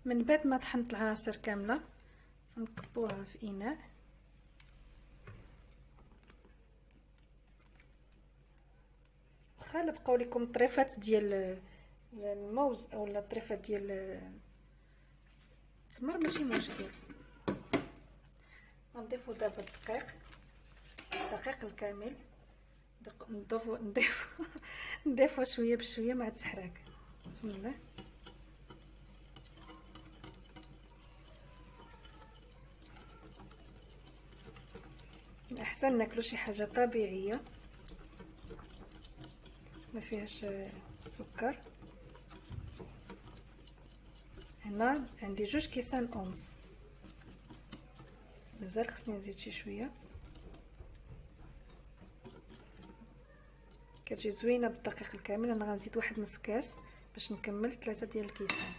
من بعد ما طحنت العناصر كامله نكبوها في اناء. واخا بقاو لكم طريفات ديال الموز اولا طريفات ديال التمر ماشي مشكل. غنضيفو دابا الدقيق الكامل، نضيفو شويه بشويه مع التحراك. بسم الله. احسن ناكلو شي حاجه طبيعيه ما فيهاش سكر. هنا عندي 2 كيسان اونص، مازال خصني نزيد شي شويه. كتجي زوينه بالدقيق الكامل. انا غنزيد واحد نص كاس باش نكمل 3 ديال الكيسان.